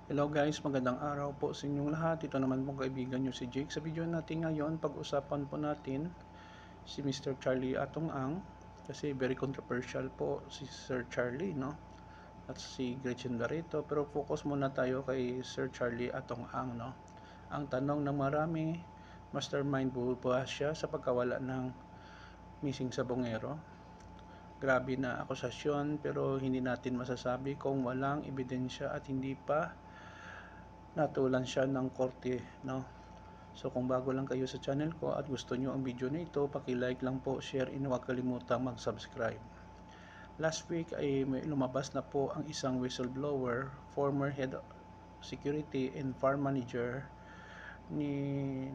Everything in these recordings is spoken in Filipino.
Hello guys, magandang araw po sa inyong lahat. Ito naman pong kaibigan nyo si Jake. Sa video natin ngayon, pag-usapan po natin si Mr. Charlie Atong Ang, kasi very controversial po si Sir Charlie, no? At si Gretchen Barreto, pero focus muna tayo kay Sir Charlie Atong Ang, no? Ang tanong ng marami, mastermind po ba siya sa pagkawala ng missing sabongero? Grabe na akusasyon, pero hindi natin masasabi kung walang ebidensya at hindi pa natulan siya ng korte, no? So kung bago lang kayo sa channel ko at gusto nyo ang video na ito, paki-like lang po, share, and huwag kalimutang mag-subscribe. Last week ay may lumabas na po ang isang whistleblower, former head security and farm manager ni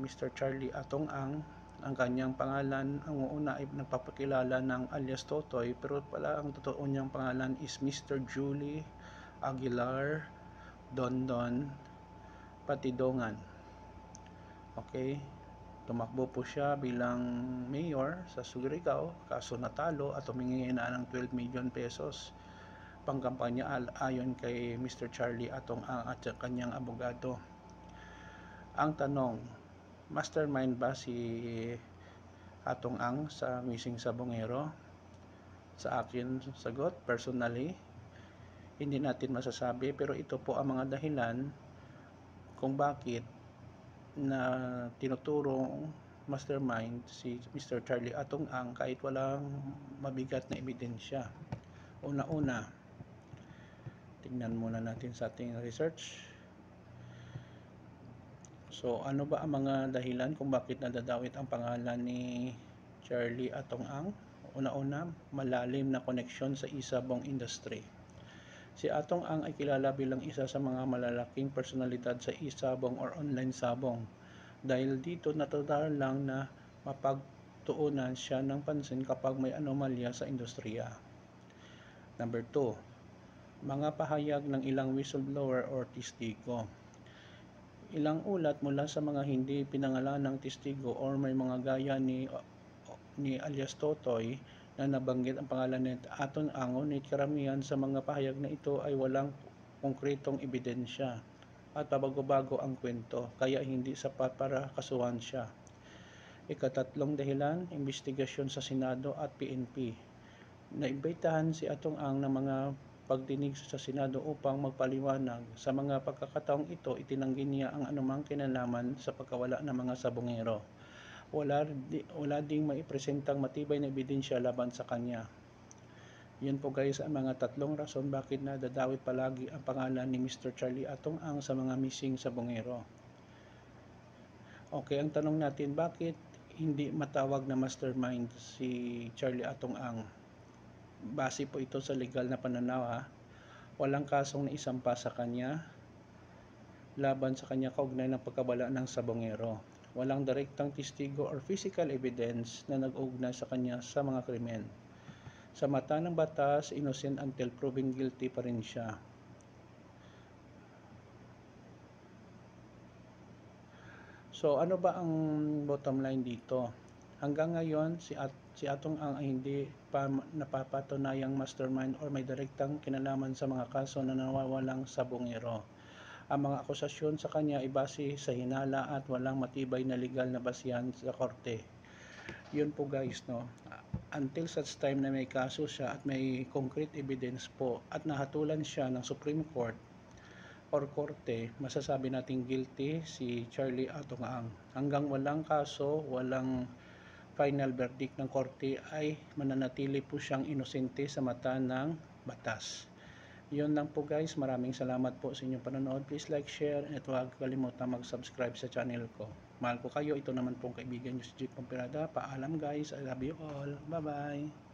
Mr. Charlie Atong Ang. Ang kanyang pangalan, ang una ay nagpapakilala ng alias Totoy, pero pala ang totoo niyang pangalan is Mr. Julie Aguilar Dondon Patidongan. Okay, tumakbo po siya bilang mayor sa Surigao, kaso natalo at humingi na ng 12 million pesos pangkampanya ayon kay Mr. Charlie Atong Ang at kanyang abogado. Ang tanong, mastermind ba si Atong Ang sa missing sabongero? Sa akin, sagot, personally, hindi natin masasabi, pero ito po ang mga dahilan kung bakit na tinuturong mastermind si Mr. Charlie Atong Ang kahit walang mabigat na ebidensya. Una-una, tingnan muna natin sa ating research. So, ano ba ang mga dahilan kung bakit nadadawit ang pangalan ni Charlie Atong Ang? Una-una, malalim na koneksyon sa e-sabong industry. Si Atong Ang ay kilala bilang isa sa mga malalaking personalidad sa e-sabong or online sabong. Dahil dito natural lang na mapagtuunan siya ng pansin kapag may anomalya sa industriya. Number 2, mga pahayag ng ilang whistleblower or testigo. Ilang ulat mula sa mga hindi pinangalanang testigo or may mga gaya ni alias Totoy na nabanggit ang pangalan ni Atong Ang, ngunit karamihan sa mga pahayag na ito ay walang konkretong ebidensya at pabago-bago ang kwento, kaya hindi sapat para kasuhan siya. Ikatatlong dahilan, investigasyon sa Senado at PNP. Naimbitahan si Atong Ang ng mga pagdinig sa Senado upang magpaliwanag. Sa mga pagkakataong ito, itinanggi niya ang anumang kinalaman sa pagkawala ng mga sabongero. Wala ding maipresentang matibay na ebidensya laban sa kanya. Yun po guys ang mga tatlong rason bakit nadadawit palagi ang pangalan ni Mr. Charlie Atong Ang sa mga missing sabongero. Okay, ang tanong natin, bakit hindi matawag na mastermind si Charlie Atong Ang? Base po ito sa legal na pananaw, walang kasong naisampa sa kanya laban sa kanya kaugnay ng pagkawala ng sabongero. Walang direktang testigo or physical evidence na nag-ugnay sa kanya sa mga krimen. Sa mata ng batas, innocent until proven guilty pa rin siya. So ano ba ang bottom line dito? Hanggang ngayon, si Atong Ang ay hindi pa napapatunayang mastermind or may direktang kinalaman sa mga kaso na nawawalang sabongero. Ang mga akusasyon sa kanya ay base sa hinala at walang matibay na legal na basihan sa korte. Yun po guys, no? Until such time na may kaso siya at may concrete evidence po at nahatulan siya ng Supreme Court or korte, masasabi nating guilty si Charlie Atong Ang. Hanggang walang kaso, walang final verdict ng korte, ay mananatili po siyang inosente sa mata ng batas. Yun lang po guys, maraming salamat po sa inyong panonood. Please like, share, at huwag kalimutan mag-subscribe sa channel ko. Mahal ko kayo, ito naman pong kaibigan nyo si Jeep Pompirada. Paalam guys, I love you all. Bye bye.